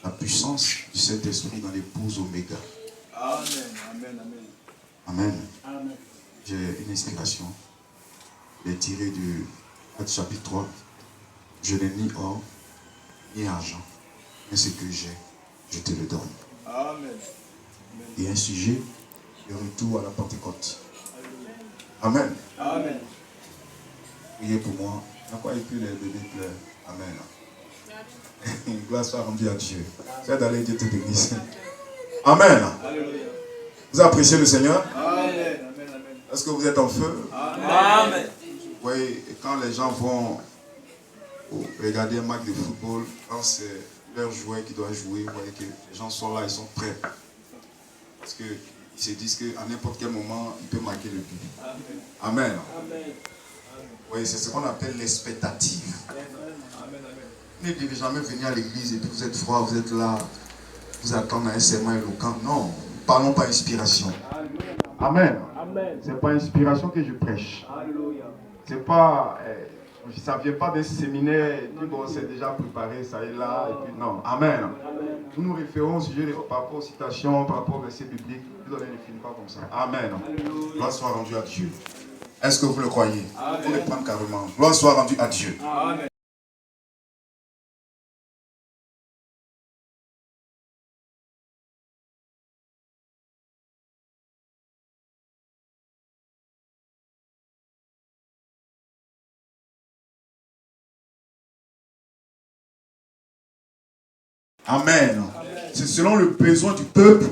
la puissance du Saint-Esprit dans l'épouse Oméga. Amen, amen, amen. Amen. Amen. J'ai une inspiration. Elle est tirée du Actes chapitre 3. Je n'ai ni or, ni argent, mais ce que j'ai, je te le donne. Amen. Et un sujet de retour à la Pentecôte. Amen. Amen. Priez pour moi. À quoi il peut les bébés pleurent. Amen. Gloire soit rendue à Dieu. C'est d'aller Dieu te bénisse. Amen. Alléluia. Vous appréciez le Seigneur? Amen. Amen. Est-ce que vous êtes en feu? Amen. Oui, quand les gens vont regarder un match de football, quand c'est leur joueur qui doit jouer, vous voyez que les gens sont là, ils sont prêts. Parce qu'ils se disent qu'à n'importe quel moment, il peut marquer le but. Amen. Amen. Oui, c'est ce qu'on appelle l'expectative. Vous ne devez jamais venir à l'église et puis vous êtes froid, vous êtes là, vous attendez un serment éloquent. Non, parlons pas inspiration. Amen. C'est pas inspiration que je prêche. C'est pas, ça ne vient pas d'un séminaire, et puis bon, c'est déjà préparé, ça est là, et puis non. Amen. Nous nous référons au sujet par rapport aux citations, par rapport au verset biblique. Vous ne finissez pas comme ça. Amen. Gloire soit rendue à Dieu. Est-ce que vous le croyez? Vous le prendre carrément. Gloire soit rendue à Dieu. Amen. Amen. C'est selon le besoin du peuple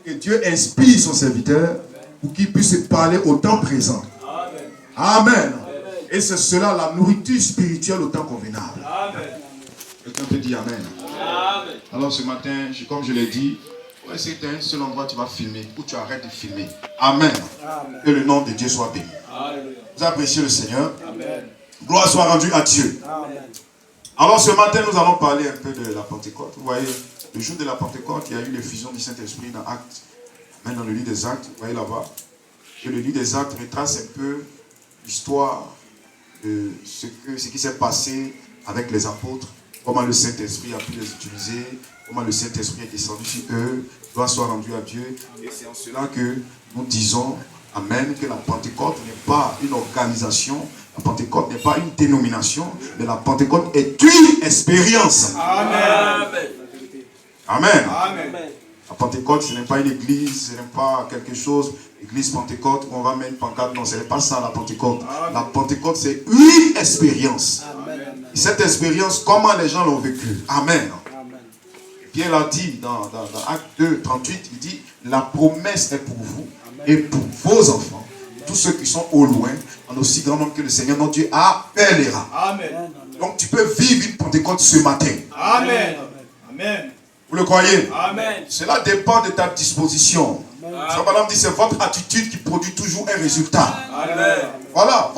que Dieu inspire son serviteur pour qu'il puisse parler au temps présent. Amen. Et c'est cela la nourriture spirituelle au temps convenable. Quelqu'un peut dire Amen. Alors ce matin, comme je l'ai dit, c'est un seul endroit où tu vas filmer, où tu arrêtes de filmer. Amen. Que le nom de Dieu soit béni. Vous appréciez le Seigneur. Gloire soit rendue à Dieu. Alors ce matin, nous allons parler un peu de la Pentecôte. Vous voyez, le jour de la Pentecôte, il y a eu l'effusion du Saint-Esprit dans Actes. Même dans le livre des Actes, vous voyez là-bas. Et le livre des Actes retrace un peu l'histoire de ce qui s'est passé avec les apôtres. Comment le Saint-Esprit a pu les utiliser. Comment le Saint-Esprit est descendu sur eux. Gloire soit rendue à Dieu. Et c'est en cela que nous disons, Amen, que la Pentecôte n'est pas une organisation. La Pentecôte n'est pas une dénomination, mais la Pentecôte est une expérience. Amen. Amen. Amen. La Pentecôte, ce n'est pas une église, ce n'est pas quelque chose, église Pentecôte, où on va mettre une pancarte. Non, ce n'est pas ça la Pentecôte. La Pentecôte, c'est une expérience. Et cette expérience, comment les gens l'ont vécue. Amen. Pierre l'a dit dans Acte 2, 38, il dit, la promesse est pour vous et pour vos enfants, tous ceux qui sont au loin, en aussi grand nombre que le Seigneur, notre Dieu, appellera. Amen. Donc tu peux vivre une Pentecôte ce matin. Amen. Amen. Vous le croyez? Amen. Cela dépend de ta disposition. Madame dit, c'est votre attitude qui produit toujours un résultat. Amen. Voilà.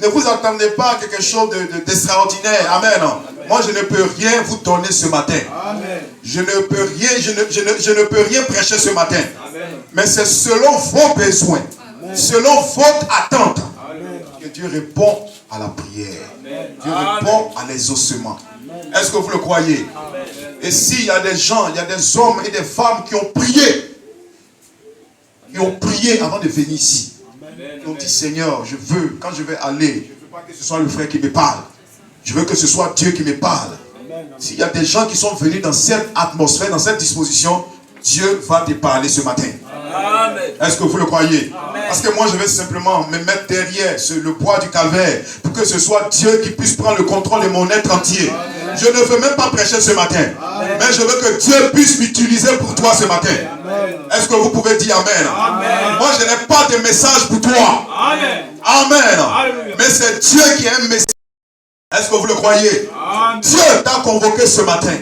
Ne vous attendez pas à quelque chose d'extraordinaire. Amen. Moi, je ne peux rien vous donner ce matin. Amen. Je ne peux rien prêcher ce matin. Amen. Mais c'est selon vos besoins, selon votre attente, que Dieu répond à la prière. Dieu répond à l'exaucement. Est-ce que vous le croyez? Et s'il y a des gens, il y a des hommes et des femmes qui ont prié avant de venir ici. Ils ont dit, Seigneur, je veux, quand je vais aller, je ne veux pas que ce soit le frère qui me parle. Je veux que ce soit Dieu qui me parle. S'il y a des gens qui sont venus dans cette atmosphère, dans cette disposition, Dieu va te parler ce matin. Est-ce que vous le croyez? Parce que moi, je vais simplement me mettre derrière le poids du calvaire pour que ce soit Dieu qui puisse prendre le contrôle de mon être entier. Je ne veux même pas prêcher ce matin, mais je veux que Dieu puisse m'utiliser pour toi ce matin. Est-ce que vous pouvez dire Amen? Moi, je n'ai pas de message pour toi. Amen. Mais c'est Dieu qui a un message. Est-ce que vous le croyez? Dieu t'a convoqué ce matin.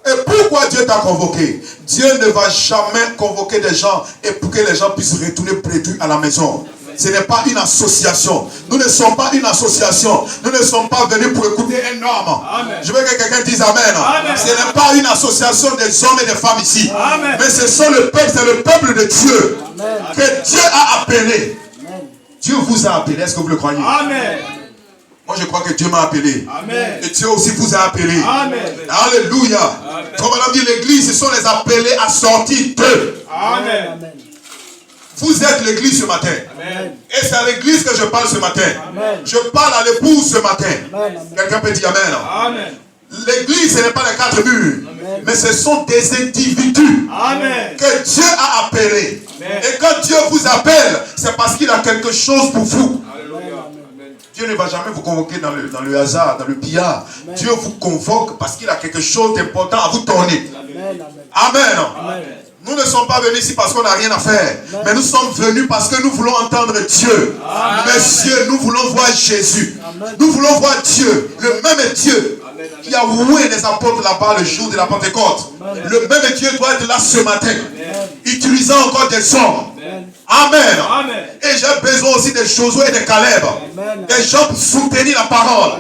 Et pourquoi Dieu t'a convoqué? Dieu ne va jamais convoquer des gens et pour que les gens puissent retourner prétus à la maison. Ce n'est pas une association. Nous ne sommes pas une association. Nous ne sommes pas venus pour écouter un homme. Je veux que quelqu'un dise Amen. Ce n'est pas une association des hommes et des femmes ici. Mais ce sont le peuple, c'est le peuple de Dieu. Que Dieu a appelé. Dieu vous a appelé. Est-ce que vous le croyez? Moi, je crois que Dieu m'a appelé. Amen. Et Dieu aussi vous a appelé. Amen. Alléluia. Amen. Comme on a dit, l'église, ce sont les appelés à sortir d'eux. Amen. Vous êtes l'église ce matin. Amen. Et c'est à l'église que je parle ce matin. Amen. Je parle à l'épouse ce matin. Quelqu'un peut dire Amen. Amen. L'église, ce n'est pas les quatre murs. Amen. Mais ce sont des individus Amen. que Dieu a appelés. Amen. Et quand Dieu vous appelle, c'est parce qu'il a quelque chose pour vous. Alléluia. Amen. Dieu ne va jamais vous convoquer dans le hasard, dans le billard. Dieu vous convoque parce qu'il a quelque chose d'important à vous donner. Amen. Amen. Nous ne sommes pas venus ici parce qu'on n'a rien à faire. Mais nous sommes venus parce que nous voulons entendre Dieu. Messieurs, nous voulons voir Jésus. Nous voulons voir Dieu. Le même Dieu qui a voué les apôtres là-bas le jour de la Pentecôte. Le même Dieu doit être là ce matin. Utilisant encore des hommes. Amen. Amen. Et j'ai besoin aussi des Josué et des Caleb. Des gens pour soutenir la parole.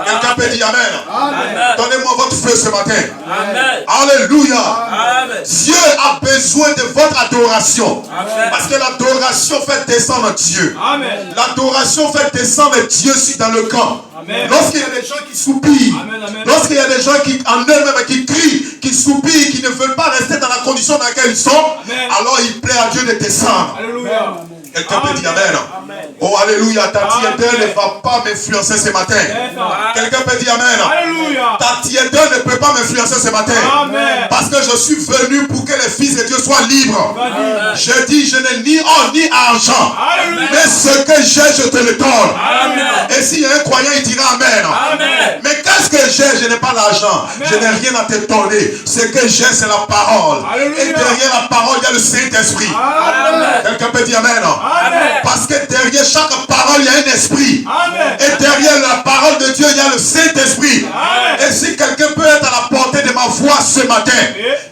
Quelqu'un peut dire Amen. Amen. Donnez-moi votre feu ce matin. Amen. Alléluia. Amen. Dieu a besoin de votre adoration. Amen. Parce que l'adoration fait descendre Dieu. Amen. L'adoration fait descendre Dieu dans le camp. Amen. Lorsqu'il y a des gens qui soupirent, Amen, amen. lorsqu'il y a des gens qui en eux-mêmes qui crient, qui soupirent, qui ne veulent pas rester dans la condition dans laquelle ils sont, Amen. alors il plaît à Dieu de descendre. Alléluia. Quelqu'un peut dire Amen. Amen. Oh Alléluia, ta Amen. tiédeur ne va pas m'influencer ce matin. Amen. Quelqu'un peut dire Amen. Alléluia. Ta tiédeur ne peut pas m'influencer ce matin. Amen. Parce que je suis venu pour que les fils de Dieu soient libres. Amen. Je dis, je n'ai ni or ni argent. Alléluia. Mais ce que j'ai, je te le donne. Amen. Et s'il y a un croyant, il dira Amen. Amen. Mais qu'est-ce que j'ai? Je n'ai pas l'argent. Amen. Je n'ai rien à te donner. Ce que j'ai, c'est la parole. Alléluia. Et derrière la parole, il y a le Saint-Esprit. Amen. Quelqu'un peut dire Amen. Amen. Parce que derrière chaque parole, il y a un esprit. Amen. Et derrière la parole de Dieu, il y a le Saint-Esprit. Amen. Et si quelqu'un peut être à la portée de ma voix ce matin,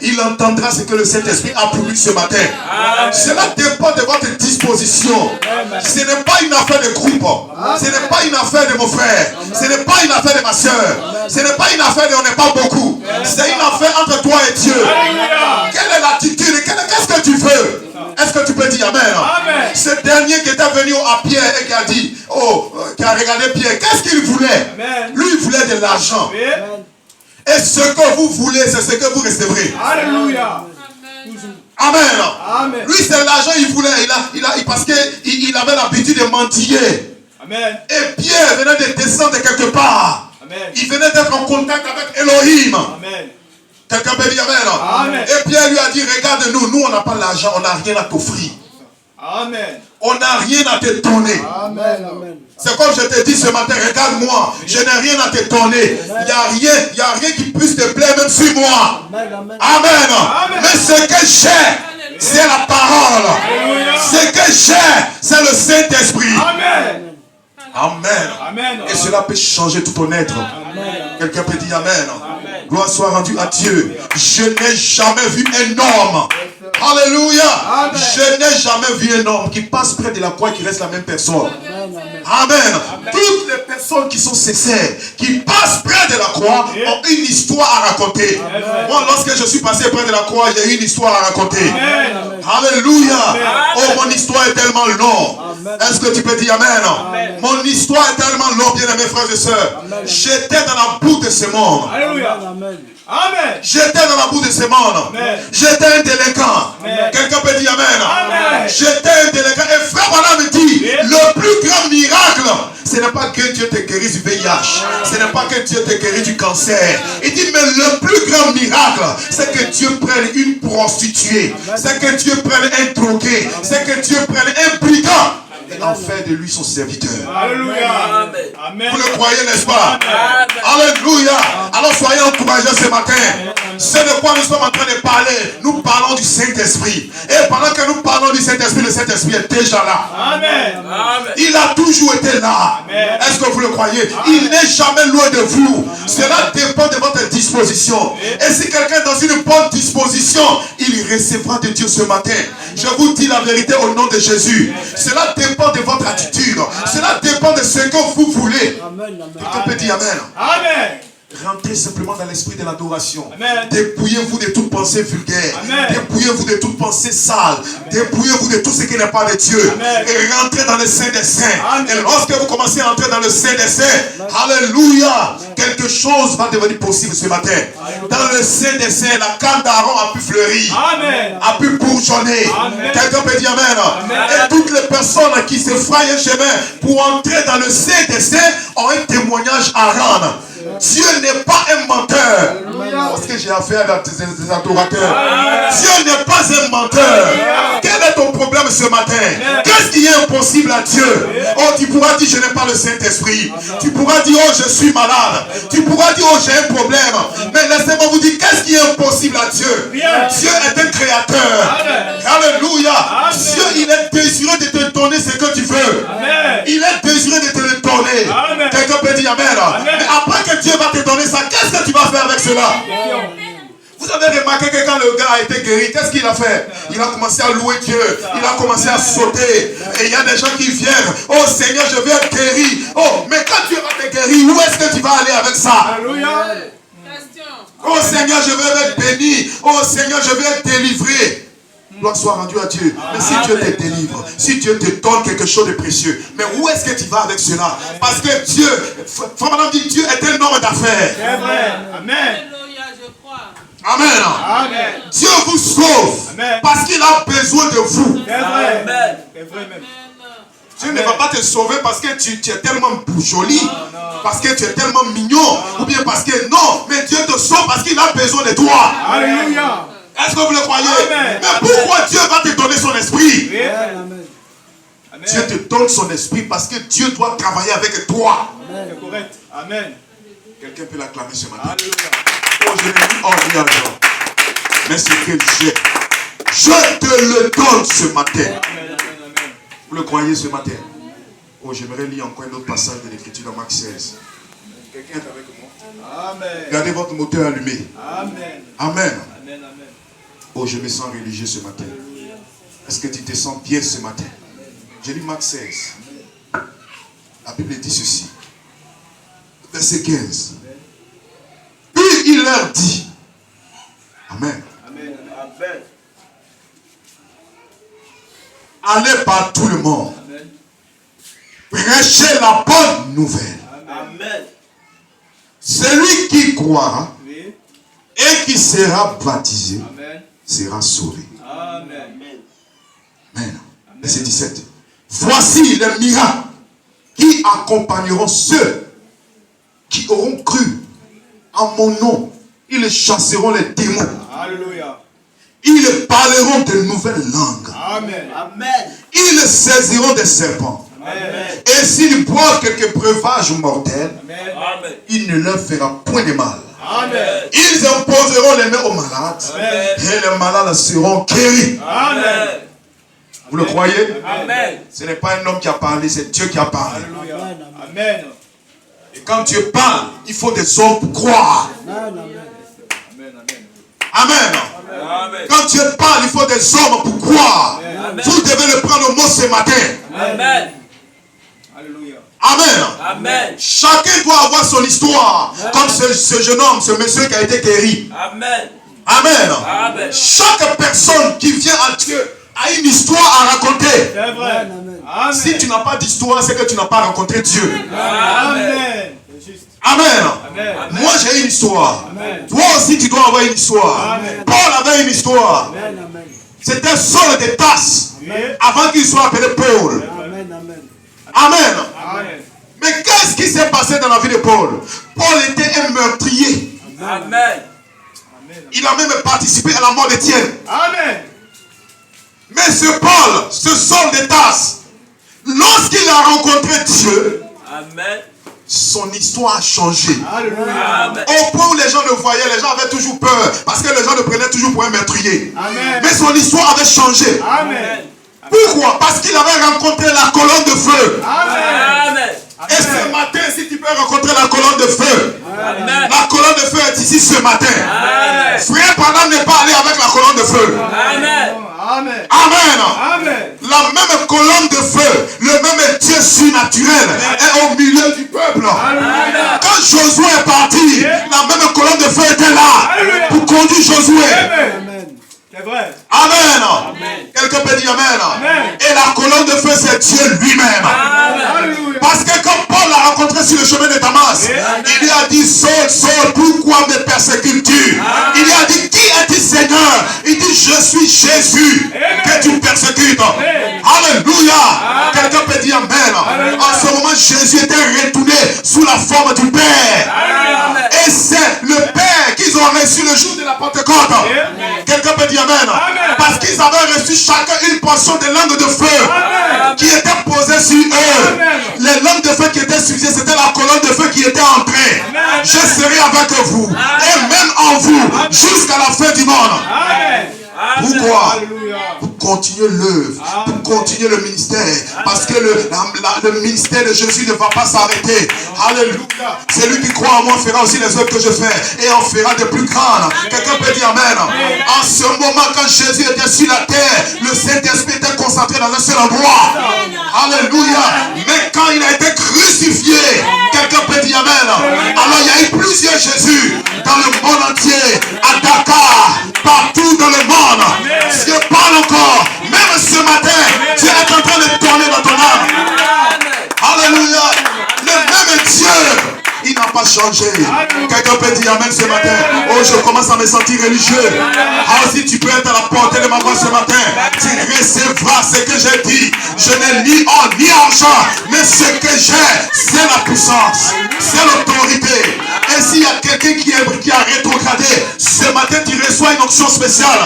il entendra ce que le Saint-Esprit a pour lui ce matin. Amen. Cela dépend de votre disposition. Ce n'est pas une affaire de groupe. Ce n'est pas une affaire de mon frère. Ce n'est pas une affaire de ma soeur. Ce n'est pas une affaire de on n'est pas beaucoup. C'est une affaire entre toi et Dieu. Alléluia. Quelle est l'attitude? Qu'est-ce que tu veux? Est-ce que tu peux dire Amen? Amen. Ce dernier qui était venu à Pierre et qui a dit, qui a regardé Pierre, qu'est-ce qu'il voulait? Amen. Lui, il voulait de l'argent. Oui. Et ce que vous voulez, c'est ce que vous recevrez. Alléluia. Amen. Amen. Lui, c'est l'argent qu'il voulait. Parce qu'il avait l'habitude de mentiller. Amen. Et Pierre venait de descendre de quelque part. Amen. Il venait d'être en contact avec Elohim. Amen. Quelqu'un peut dire Amen. Amen. Et Pierre lui a dit, regarde-nous, nous on n'a pas l'argent, on n'a rien à t'offrir. Amen. On n'a rien à te donner. Amen. C'est comme je te dis ce matin, regarde-moi, je n'ai rien à te donner. Il n'y a rien qui puisse te plaire, même sur moi. Amen. Mais ce que j'ai, c'est la parole. Alléluia. Ce que j'ai, c'est le Saint-Esprit. Amen. Amen. Amen. Et cela peut changer tout ton être. Quelqu'un peut dire Amen. Gloire soit rendue à Dieu. Je n'ai jamais vu un homme. Alléluia. Amen. Je n'ai jamais vu un homme qui passe près de la croix et qui reste la même personne. Amen. Toutes les personnes qui sont sincères, qui passent près de la croix, ont une histoire à raconter. Moi, lorsque je suis passé près de la croix, j'ai une histoire à raconter. Amen. Alléluia. Oh, mon histoire est tellement longue. Est-ce que tu peux dire Amen? Mon histoire est tellement longue, bien aimés frères et sœurs. J'étais dans la boue de ce monde. Alléluia. Amen. J'étais dans la boue de ce monde. Amen. J'étais un délinquant. Amen. Quelqu'un peut dire Amen. Amen. J'étais un délinquant. Et frère Voilà me dit, le plus grand miracle, ce n'est pas que Dieu te guérisse du VIH. Ce n'est pas que Dieu te guérisse du cancer. Il dit, mais le plus grand miracle, c'est que Dieu prenne une prostituée. C'est que Dieu prenne un drogué. C'est que Dieu prenne un brigand. Et en fait de lui son serviteur. Alléluia. Amen. Vous le croyez, n'est-ce pas? Amen. Alléluia. Alors soyez encouragés ce matin. C'est de quoi nous sommes en train de parler. Nous parlons du Saint-Esprit. Et pendant que nous parlons du Saint-Esprit, le Saint-Esprit est déjà là. Amen. Amen. Il a toujours été là. Amen. Est-ce que vous le croyez? Il n'est jamais loin de vous. Cela dépend de votre disposition. Et si quelqu'un est dans une bonne disposition, il recevra de Dieu ce matin. Je vous dis la vérité au nom de Jésus. Cela dépend de votre attitude. Cela dépend de ce que vous voulez. Quelqu'un peut dire Amen. Amen. Rentrez simplement dans l'esprit de l'adoration. Amen. Dépouillez-vous de toute pensée vulgaire. Amen. Dépouillez-vous de toute pensée sale. Dépouillez-vous de tout ce qui n'est pas de Dieu. Amen. Et rentrez dans le Saint des Saints. Amen. Et lorsque vous commencez à entrer dans le Saint des Saints, alléluia, quelque chose va devenir possible ce matin. Dans le Saint des Saints, la canne d'Aaron a pu fleurir. Amen. A pu bourgeonner. Amen. Quelqu'un peut dire Amen. Amen. Et toutes les personnes qui se frayent un chemin pour entrer dans le Saint des Saints ont un témoignage à rendre. Dieu n'est pas un menteur. Parce que j'ai affaire à des adorateurs. Dieu n'est pas un menteur. Quel est ton problème ce matin? Qu'est-ce qui est impossible à Dieu? Oh, tu pourras dire je n'ai pas le Saint-Esprit. Tu pourras dire oh, je suis malade. Tu pourras dire oh, j'ai un problème. Mais laissez-moi vous dire qu'est-ce qui est impossible à Dieu? Dieu est un créateur. Alléluia. Dieu, il est désireux de te donner ce que tu veux. Il est désireux de te le donner. Quelqu'un peut dire Amen. Mais après que Dieu va te donner ça, qu'est-ce que tu vas faire avec cela? Vous avez remarqué que quand le gars a été guéri, qu'est-ce qu'il a fait? Il a commencé à louer Dieu. Il a commencé à sauter. Et il y a des gens qui viennent. Oh Seigneur, je veux être guéri. Oh, mais quand Dieu va te guérir, où est-ce que tu vas aller avec ça? Oh Seigneur, je veux être béni. Oh Seigneur, je veux être délivré. Gloire soit rendue à Dieu. Mais si Dieu te délivre, si Dieu te donne quelque chose de précieux, mais où est-ce que tu vas avec cela? Parce que Dieu, frère madame dit, Dieu est un homme d'affaires. C'est vrai. Amen. Amen. Amen. Dieu vous sauve. Amen. Parce qu'il a besoin de vous. C'est vrai. Amen. C'est vrai même. Dieu ne va pas te sauver parce que tu es tellement joli, parce que tu es tellement mignon, ou bien parce que non, mais Dieu te sauve parce qu'il a besoin de toi. Alléluia. Est-ce que vous le croyez? Amen. Mais pourquoi Dieu va te donner son esprit? Amen. Dieu te donne son esprit parce que Dieu doit travailler avec toi. C'est correct. Amen. Quelqu'un peut l'acclamer ce matin. Alléluia. Oh, je l'ai dit en riant. Mais c'est que je te le donne ce matin. Amen. Vous le croyez ce matin? Oh, j'aimerais lire encore un autre passage de l'écriture dans Marc 16. Quelqu'un est avec moi? Amen. Gardez votre moteur allumé. Amen. Amen. Amen. Oh, je me sens religieux ce matin. Est-ce que tu te sens bien ce matin? Je lis Marc 16. La Bible dit ceci. Verset 15. Puis il leur dit. Amen. Amen. Allez par tout le monde. Amen. Prêchez la bonne nouvelle. Amen. Celui qui croira Oui. et qui sera baptisé Amen. sera sauvé. Amen. Amen. Verset 17. Voici les miracles qui accompagneront ceux qui auront cru en mon nom. Ils chasseront les démons. Alléluia. Ils parleront de nouvelles langues. Amen. Ils saisiront des serpents. Amen. Et s'ils boivent quelques breuvages mortels, Amen. il ne leur fera point de mal. Amen. Ils imposeront les mains aux malades. Amen. Et les malades seront guéris. Amen. Vous le croyez? Amen. Ce n'est pas un homme qui a parlé, c'est Dieu qui a parlé. Alléluia. Amen. Et quand Dieu parle, il faut des hommes pour croire. Amen. Amen. Amen. Quand Dieu parle, il faut des hommes pour croire. Amen. Vous devez le prendre au mot ce matin. Amen. Alléluia. Amen. Amen. Chacun doit avoir son histoire. Comme ce jeune homme, ce monsieur qui a été guéri. Amen. Amen. Amen. Chaque personne qui vient à Dieu a une histoire à raconter. C'est vrai. Amen. Si tu n'as pas d'histoire, c'est que tu n'as pas rencontré Dieu. Amen. C'est juste. Amen. Amen. Moi j'ai une histoire. Amen. Toi aussi tu dois avoir une histoire. Amen. Paul avait une histoire. C'était Saul de Tarse Oui. avant qu'il soit appelé Paul. Amen. Amen. Mais qu'est-ce qui s'est passé dans la vie de Paul? Paul était un meurtrier. Amen. Il a même participé à la mort d'Étienne. Amen. Mais ce Paul, ce Saul de Tarse, lorsqu'il a rencontré Dieu, Amen. son histoire a changé. Alléluia. Amen. Au point où les gens le voyaient, les gens avaient toujours peur. Parce que les gens le prenaient toujours pour un meurtrier. Amen. Mais son histoire avait changé. Amen. Pourquoi? Parce qu'il avait rencontré la colonne de feu. Amen. Et ce matin, si tu peux rencontrer la colonne de feu, Amen. la colonne de feu est ici ce matin. Amen. Frère, pendant n'est pas allé avec la colonne de feu. Amen. Amen. Amen. Amen. La même colonne de feu, le même Dieu surnaturel est au milieu du peuple. Quand Josué est parti, la même colonne de feu était là pour conduire Josué. C'est vrai. Amen. Quelqu'un peut dire amen. Et la colonne de feu, c'est Dieu lui-même. Parce que quand Paul l'a rencontré sur le chemin de Damas, il lui a dit, Saul, Saul, pourquoi me persécutes-tu? Il lui a dit, qui es-tu, Seigneur? Il dit, je suis Jésus que tu persécutes. Alléluia. Quelqu'un peut dire amen. En ce moment, Jésus était retourné sous la forme du Père. Et c'est le Père qu'ils ont reçu le jour de la Pentecôte. Quelqu'un peut dire amen. Parce qu'ils avaient reçu chacun une portion de langue de feu qui était posée sur eux. Les langues de feu qui étaient suffisées, c'était la colonne de feu qui était entrée. Je serai avec vous et même en vous jusqu'à la fin du monde. Pourquoi? Pour continuer l'œuvre, pour continuer le ministère. Parce que le ministère de Jésus ne va pas s'arrêter. Alléluia. Celui qui croit en moi fera aussi les œuvres que je fais. Et en fera de plus grandes. Quelqu'un peut dire amen. En ce moment, quand Jésus était sur la terre, le Saint-Esprit était concentré dans un seul endroit. Alléluia. Mais quand il a été crucifié, quelqu'un peut dire amen. Alors il y a eu plusieurs Jésus dans le monde entier, à Dakar, partout dans le monde. Dieu parle encore. Même ce matin, Dieu est en train de tourner dans ton âme. Alléluia. Le même Dieu, il n'a pas changé. Quelqu'un peut dire amen ce matin. Oh, je commence à me sentir religieux. Ah, si tu peux être à la portée de ma voix ce matin, tu recevras ce que j'ai dit. Je n'ai ni or ni argent, mais ce que j'ai, c'est la puissance, c'est l'autorité. Et s'il y a quelqu'un qui a rétrogradé, ce matin tu reçois une onction spéciale.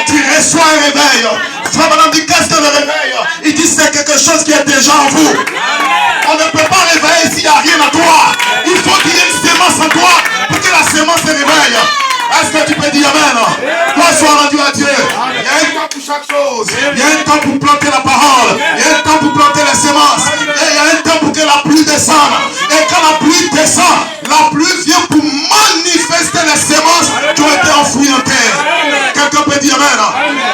Tu reçois un réveil. Frère Madame dit, qu'est-ce que le réveil? Il dit, c'est quelque chose qui est déjà en vous. On ne peut pas réveiller s'il n'y a rien à toi. Il faut qu'il y ait une sémence en toi pour que la sémence se réveille. Est-ce que tu peux dire amen? Toi, sois rendu à Dieu. Il y a un temps pour chaque chose. Il y a un temps pour planter la parole. Il y a un temps pour planter les semences. Et il y a un temps pour que la pluie descende. Et quand la pluie descend, la pluie vient pour manifester les semences qui ont été enfouies en terre. Quelqu'un peut dire amen.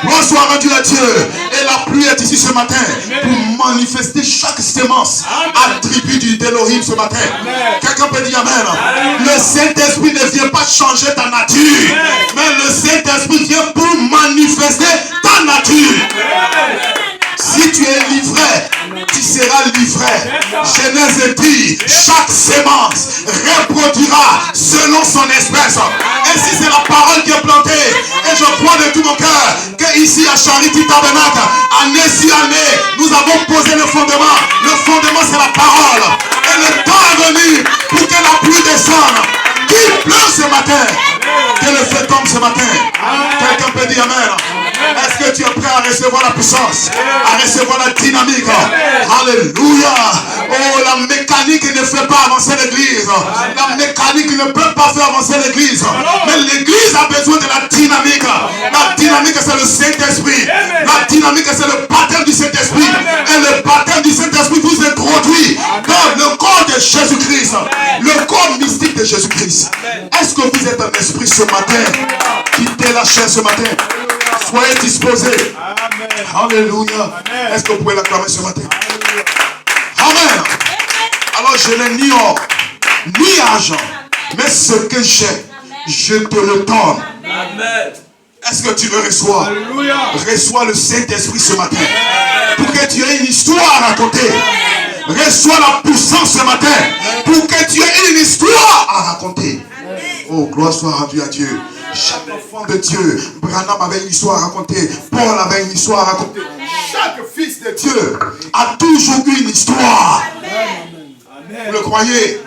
Toi, sois rendu à Dieu. Et la pluie est ici ce matin pour manifester chaque sémence attribut du d'Élohim ce matin. Quelqu'un peut dire amen. Le Saint-Esprit ne vient pas changer ta nature. Mais le Saint-Esprit vient pour manifester ta nature. Si tu es livré, tu seras livré. Genèse dit, chaque sémence reproduira selon son espèce. Et si c'est la parole qui est plantée, et je crois de tout mon cœur que ici à Charity Tabernacle, année sur année, nous avons posé le fondement. Le fondement, c'est la parole. Et le temps est venu pour que la pluie descende. Qu'il pleut ce matin, que le feu tombe ce matin. Quelqu'un peut dire amen. Est-ce que tu es prêt à recevoir la puissance, à recevoir la dynamique? Alléluia. Oh, la mécanique ne fait pas avancer l'église. La mécanique ne peut pas faire avancer l'église. Mais l'église a besoin de la dynamique. La dynamique, c'est le Saint-Esprit. La dynamique, c'est le baptême du Saint-Esprit. Et le baptême du Saint-Esprit vous introduit dans le corps de Jésus-Christ. Le corps mystique de Jésus-Christ. Est-ce que vous êtes un esprit ce matin? Quittez la chair ce matin. Soyez disposés. Alléluia. Est-ce que vous pouvez l'acclamer ce matin? Amen. Alors je n'ai ni or, ni argent, mais ce que j'ai, je te le donne. Est-ce que tu le reçois? Reçois le Saint-Esprit ce matin. Pour que tu aies une histoire à raconter. Reçois la puissance ce matin. Pour que tu aies une histoire à raconter. Oh, gloire soit rendue à Dieu. Chaque enfant de Dieu, Branham avait une histoire à raconter, Paul avait une histoire à raconter. Chaque fils de Dieu a toujours eu une histoire. Vous le croyez?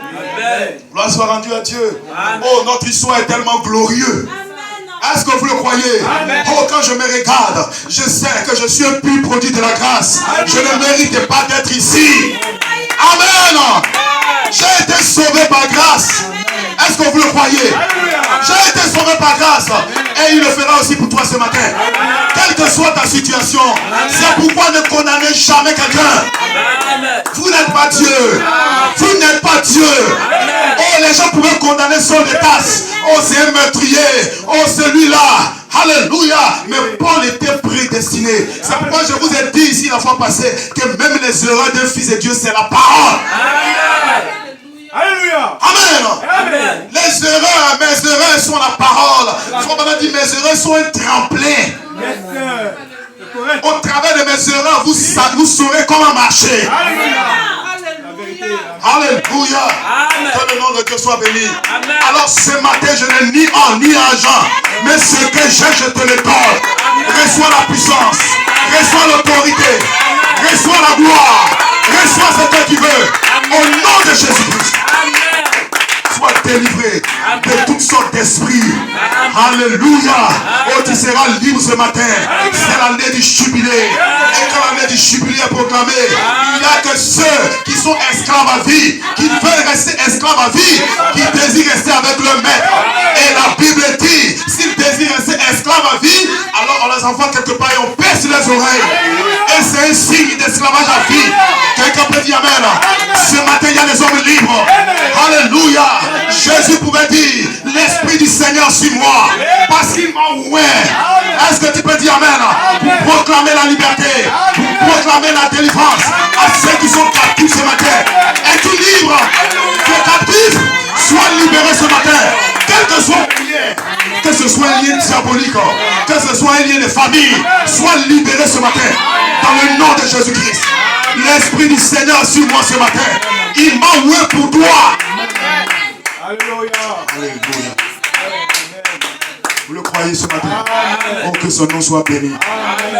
Gloire soit rendue à Dieu. Oh, notre histoire est tellement glorieuse. Est-ce que vous le croyez? Oh, quand je me regarde, je sais que je suis un pur produit de la grâce. Je ne mérite pas d'être ici. Amen. J'ai été sauvé par grâce. Est-ce que vous le croyez? J'ai été sauvé par grâce. Et il le fera aussi pour toi ce matin. Quelle que soit ta situation, c'est pourquoi ne condamnez jamais quelqu'un. Vous n'êtes pas Dieu. Vous n'êtes pas Dieu. Oh, les gens pouvaient condamner son des tasses. Oh, c'est un meurtrier. Oh, celui-là. Alléluia. Mais Paul était prédestiné. C'est pourquoi je vous ai dit ici la fois passée que même les erreurs d'un fils de Dieu, c'est la parole. Alléluia. Amen. Amen. Les erreurs, mes erreurs sont la parole. Frère Branham dit, mes erreurs sont un tremplin. Yes, sir. C'est correct. Au travers de mes erreurs, vous saurez comment marcher. Alléluia. La vérité. Alléluia. Amen. Que le nom de Dieu soit béni. Amen. Alors ce matin, je n'ai ni or ni argent, mais ce que j'ai, je te le donne. Reçois la puissance, reçois l'autorité, reçois la gloire, reçois ce que tu veux. Au nom de Jésus-Christ. Amen. Sois délivré de toutes sortes d'esprits. Alléluia. Oh, tu seras libre ce matin. C'est l'année du jubilé. Et quand l'année du jubilé est proclamée, il n'y a que ceux qui sont esclaves à vie, qui veulent rester esclaves à vie, qui désirent rester avec le maître. Et la Bible dit, s'ils désirent rester esclaves à vie, alors on les envoie quelque part et on perce les oreilles. Et c'est un signe d'esclavage à vie. Quelqu'un peut dire amen. Ce matin, il y a des hommes libres. Alléluia. Jésus pouvait dire, l'Esprit du Seigneur sur moi, parce qu'il m'a ouvert. Est-ce que tu peux dire amen? Pour proclamer la liberté, pour proclamer la délivrance à ceux qui sont captifs ce matin. Es-tu libre? Tu es captif? Sois libéré ce matin. Quel que soit le lien, que ce soit un lien diabolique, que ce soit un lien de famille, sois libéré ce matin. Dans le nom de Jésus-Christ. L'Esprit du Seigneur sur moi ce matin. Il m'a ouvert pour toi. Alléluia. Alléluia. Vous le croyez ce matin? Oh, que son nom soit béni.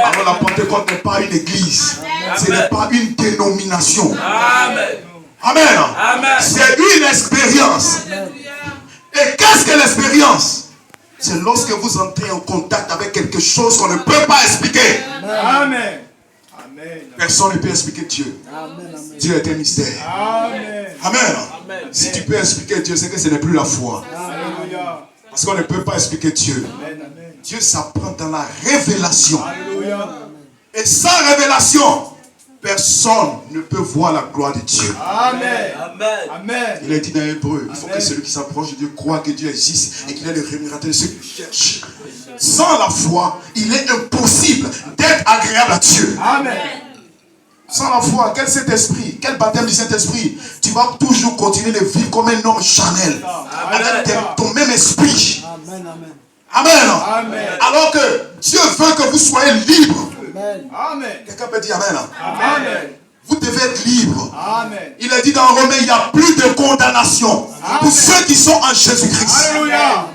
Alors la Pentecôte n'est pas une église. Ce n'est pas une dénomination. Amen. Amen. Amen. C'est une expérience. Et qu'est-ce que l'expérience? C'est lorsque vous entrez en contact avec quelque chose qu'on ne peut pas expliquer. Amen. Amen. Personne ne peut expliquer Dieu. Dieu est un mystère. Amen. Amen. Si tu peux expliquer Dieu, c'est que ce n'est plus la foi. Alléluia. Parce qu'on ne peut pas expliquer Dieu. Amen. Amen. Dieu s'apprend dans la révélation. Alléluia. Et sans révélation, personne ne peut voir la gloire de Dieu. Amen. Amen. Amen. Il est dit dans Hébreu, il faut Amen. que celui qui s'approche de Dieu croit que Dieu existe et qu'il est le rémunérateur de ceux qui cherchent. Sans la foi, il est impossible d'être agréable à Dieu. Amen. Sans la foi, quel Saint-Esprit, quel baptême du Saint-Esprit, tu vas toujours continuer de vivre comme un homme charnel, avec ton même esprit. Amen, amen. Amen. Amen. Alors que Dieu veut que vous soyez libres. Amen. Amen. Quelqu'un peut dire Amen. Amen. Vous devez être libre. Amen. Il est dit dans Romains, il n'y a plus de condamnation pour ceux qui sont en Jésus-Christ. Alléluia.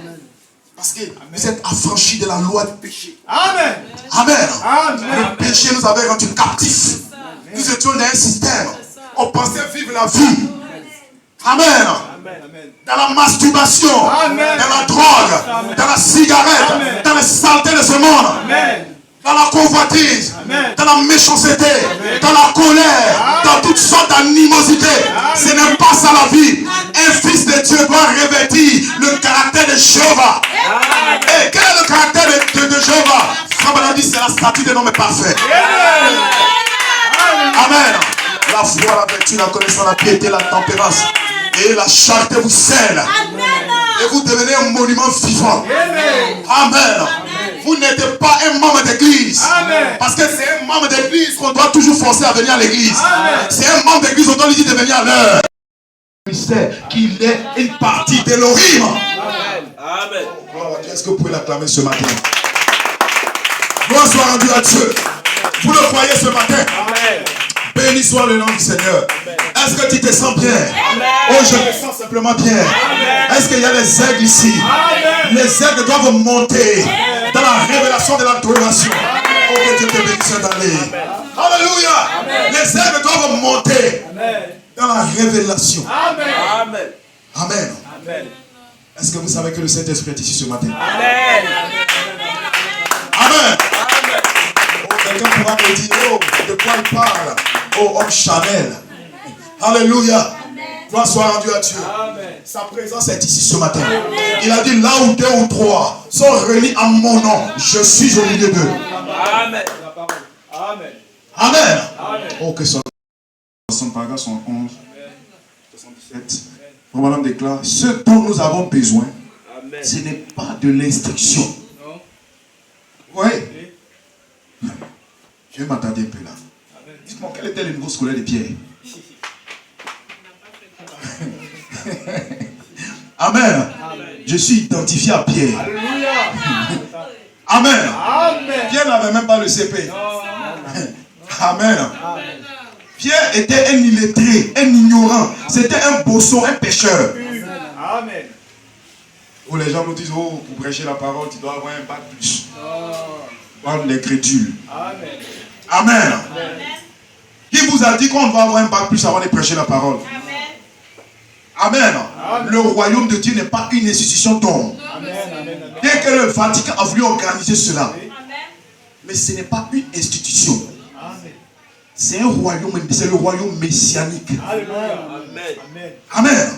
Parce que vous êtes affranchis de la loi du péché. Amen. Amen. Amen. Le péché nous avait rendus captifs. Nous étions dans un système. On pensait vivre la vie. Amen. Amen. Amen. Dans la masturbation, Amen. dans la drogue, dans la cigarette, Amen. dans les saletés de ce monde, Amen. dans la convoitise, Amen. dans la méchanceté, dans la colère, dans toutes sortes d'animosités. Ce n'est pas ça la vie. Un fils de Dieu doit revêtir le caractère de Jéhovah. Et quel est le caractère de Jéhovah? Frère Branham dit, c'est la statue d'un homme parfait. Amen. La foi, la vertu, la connaissance, la piété, la tempérance et la charité vous scellent. Et vous devenez un monument vivant. Amen. Vous n'êtes pas un membre d'église. Amen. Parce que c'est un membre d'église qu'on doit toujours forcer à venir à l'église. C'est un membre d'église qu'on doit lui dire de venir à l'heure. Mystère qu'il est une partie d'Elohim. Amen. Gloire à Dieu. Est-ce que vous pouvez l'acclamer ce matin? Gloire soit rendue à Dieu. Vous le croyez ce matin? Amen. Béni soit le nom du Seigneur. Est-ce que tu te sens bien? Oh, je me sens simplement bien. Est-ce qu'il y a des aigles ici? Les aigles doivent monter dans la révélation de l'adoration. Oh, que Dieu te bénisse d'aller. Alléluia. Les aigles doivent monter dans la révélation. Amen. Amen. Amen. Amen. Est-ce que vous savez que le Saint-Esprit est ici ce matin? Amen. Amen. Oh, quelqu'un pourra me dire, oh, de quoi il parle? Oh, homme Chanel. Alléluia. Gloire soit rendue à Dieu. Sa présence est ici ce matin. Il a dit, là où 2 ou 3 sont réunis en mon nom, je suis au milieu d'eux. Amen. Amen. Amen. Amen. Oh, que son paragraphe 111, 77. Mon madame déclare, ce dont nous avons besoin, Amen. ce n'est pas de l'instruction. vais m'attarder un peu là. Dites-moi, quel était le niveau scolaire de Pierre? Amen. Je suis identifié à Pierre. Alléluia. Amen. Amen. Pierre n'avait même pas le CP. Amen. Pierre était un illettré, un ignorant. C'était un bosson, un pécheur. Amen. Où les gens nous disent, oh, pour prêcher la parole, tu dois avoir un bac plus. Parle les crédules. Amen. Amen. Qui vous a dit qu'on doit avoir un bac plus avant de prêcher la parole? Amen. Le royaume de Dieu n'est pas une institution d'homme. Bien que le Vatican a voulu organiser cela. Mais ce n'est pas une institution. C'est un royaume, c'est le royaume messianique. Amen.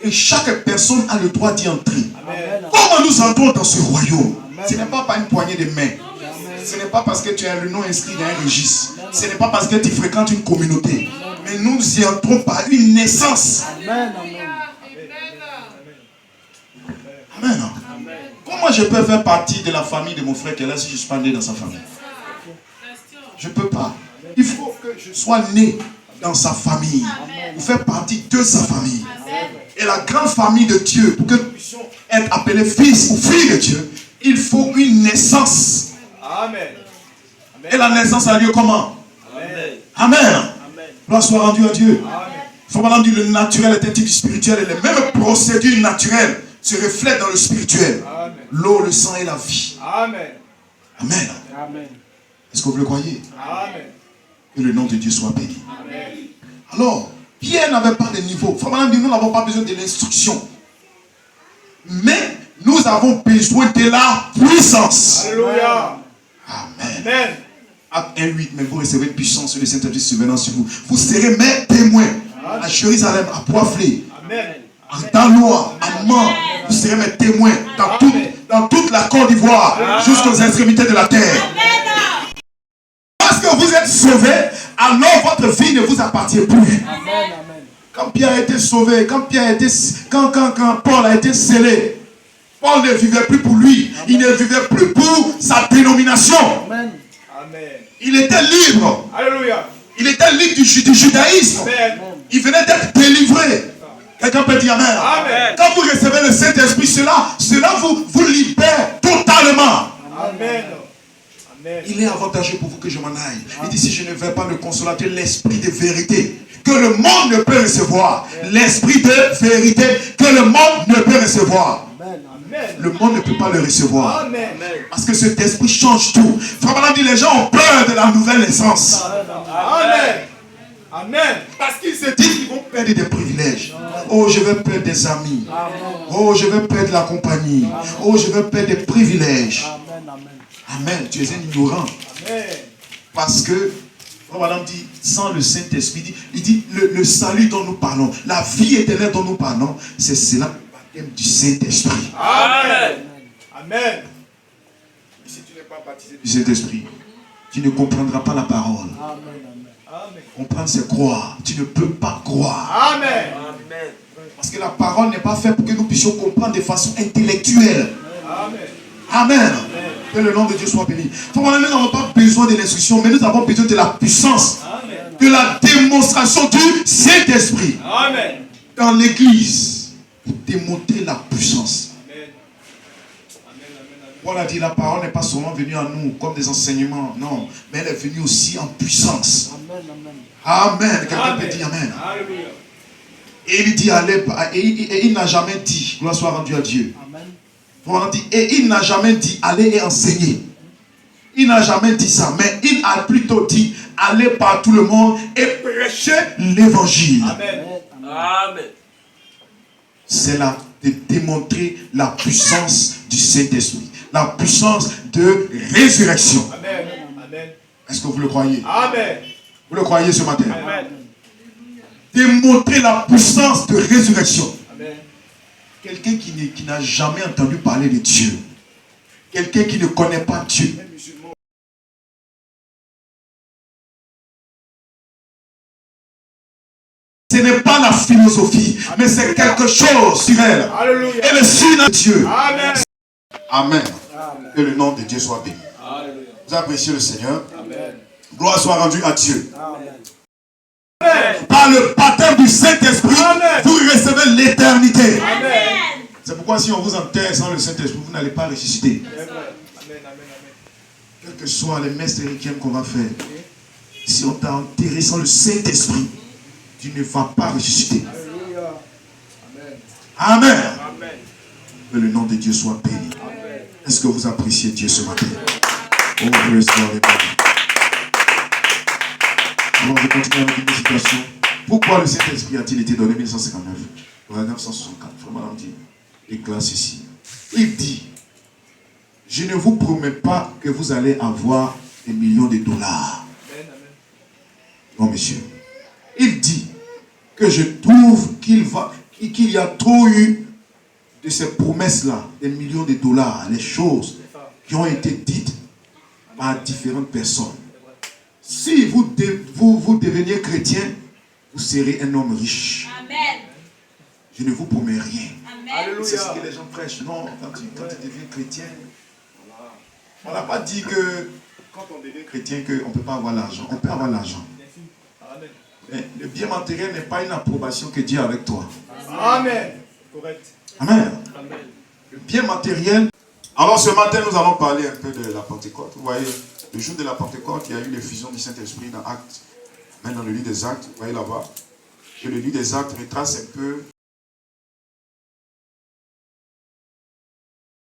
Et chaque personne a le droit d'y entrer. Comment nous entrons dans ce royaume? Ce n'est pas par une poignée de main. Ce n'est pas parce que tu as le nom inscrit dans un registre. Ce n'est pas parce que tu fréquentes une communauté. Mais nous y entrons par une naissance. Amen. Comment je peux faire partie de la famille de mon frère qui est là si je ne suis pas né dans sa famille? Je ne peux pas. Il faut que je sois né dans sa famille. Pour faire partie de sa famille. Et la grande famille de Dieu, pour que nous puissions être appelés fils ou filles de Dieu, il faut une naissance. Amen. Et la naissance a lieu comment? Amen. Amen. Gloire soit rendue à Dieu. Amen. Le naturel est un type spirituel et les mêmes procédures naturelles se reflètent dans le spirituel. L'eau, le sang et la vie. Amen. Amen. Amen. Est-ce que vous le croyez? Amen. Que le nom de Dieu soit béni. Amen. Alors, Pierre n'avait pas de niveau. Nous n'avons pas besoin de l'instruction. Mais nous avons besoin de la puissance. Alléluia. Amen. Amen. Acte 1:8, mais vous recevez puissance le Saint-Esprit survenant sur vous. Vous serez mes témoins à Jérusalem, à Poifflé, Amen. dans l'Oie, à Mans. Vous serez mes témoins dans toute la Côte d'Ivoire, jusqu'aux extrémités de la terre. Parce que vous êtes sauvés, alors votre vie ne vous appartient plus. Amen. Quand Pierre a été sauvé, quand Paul a été scellé, Paul ne vivait plus pour lui. Il ne vivait plus pour sa dénomination. Amen. Il était libre. Alléluia. Il était libre du judaïsme. Amen. Il venait d'être délivré. Quelqu'un peut dire Amen. Amen. Quand vous recevez le Saint-Esprit, cela vous libère totalement. Amen. Il est avantageux pour vous que je m'en aille. Il dit, si je ne vais pas le consolateur, l'esprit de vérité que le monde ne peut recevoir. L'esprit de vérité que le monde ne peut recevoir. Le monde ne peut pas le recevoir. Amen. Parce que cet esprit change tout. Frère dit, les gens ont peur de la nouvelle naissance. Amen. Amen. Parce qu'ils se disent qu'ils vont perdre des privilèges. Oh, je vais perdre des amis. Oh, je vais perdre la compagnie. Oh, je vais perdre des privilèges. Amen. Tu es un ignorant. Parce que, Madame dit, sans le Saint-Esprit, il dit, le salut dont nous parlons, la vie éternelle dont nous parlons, c'est cela le baptême du Saint-Esprit. Amen. Amen. Et si tu n'es pas baptisé du Saint-Esprit, tu ne comprendras pas la parole. Amen. Comprendre, c'est croire. Tu ne peux pas croire. Amen. Parce que la parole n'est pas faite pour que nous puissions comprendre de façon intellectuelle. Amen. Amen. Que le nom de Dieu soit béni. Nous n'avons pas besoin de l'instruction, mais nous avons besoin de la puissance, de la démonstration du Saint-Esprit dans l'église pour démontrer la puissance. Paul a dit, la parole n'est pas seulement venue à nous comme des enseignements, non, mais elle est venue aussi en puissance. Amen. Quelqu'un peut dire Amen. Et il dit, allez, et il n'a jamais dit, gloire soit rendue à Dieu. Et il n'a jamais dit, allez et enseigner. Il n'a jamais dit ça, mais il a plutôt dit, allez par tout le monde et prêchez l'évangile. Amen. C'est là de démontrer la puissance du Saint-Esprit, la puissance de résurrection. Amen. Est-ce que vous le croyez? Amen. Vous le croyez ce matin? Amen. Démontrer la puissance de résurrection. Amen. Quelqu'un qui n'a jamais entendu parler de Dieu. Quelqu'un qui ne connaît pas Dieu. Ce n'est pas la philosophie, mais c'est quelque chose sur elle. Alléluia. Et le signe de Dieu. Amen. Amen. Que le nom de Dieu soit béni. Alléluia. Vous appréciez le Seigneur. Amen. Gloire soit rendue à Dieu. Amen. Par le baptême du Saint-Esprit, Amen. vous recevez l'éternité. Amen. C'est pourquoi si on vous enterre sans le Saint-Esprit, vous n'allez pas ressusciter. Amen. Amen. Amen. Quels que soient les messes chrétiennes qu'on va faire, si on t'a enterré sans le Saint-Esprit, tu ne vas pas ressusciter. Alléluia. Amen. Amen. Que le nom de Dieu soit béni. Amen. Est-ce que vous appréciez Dieu ce matin? Oh, praise God. Alors, je continue avec une citation. Pourquoi le Saint-Esprit a-t-il été donné en 1959? Ou en 1964? Vraiment, on dit, les classes ici. Il dit, je ne vous promets pas que vous allez avoir des millions de dollars. Amen. Non, monsieur. Il dit que je trouve qu'il y a trop eu de ces promesses-là, des millions de dollars, les choses qui ont été dites par différentes personnes. Si vous deveniez chrétien, vous serez un homme riche. Amen. Je ne vous promets rien. Amen. C'est ce que les gens prêchent. Non, quand tu deviens chrétien, on n'a pas dit que quand on devient chrétien, qu'on ne peut pas avoir l'argent. On peut avoir l'argent. Amen. Mais le bien matériel n'est pas une approbation que Dieu a avec toi. Amen. Correct. Amen. Amen. Le bien matériel. Alors ce matin, nous allons parler un peu de la Pentecôte. Vous voyez, le jour de la Pentecôte, il y a eu l'effusion du Saint-Esprit dans Actes. Même dans le livre des Actes, vous voyez là-bas. Et le livre des Actes retrace un peu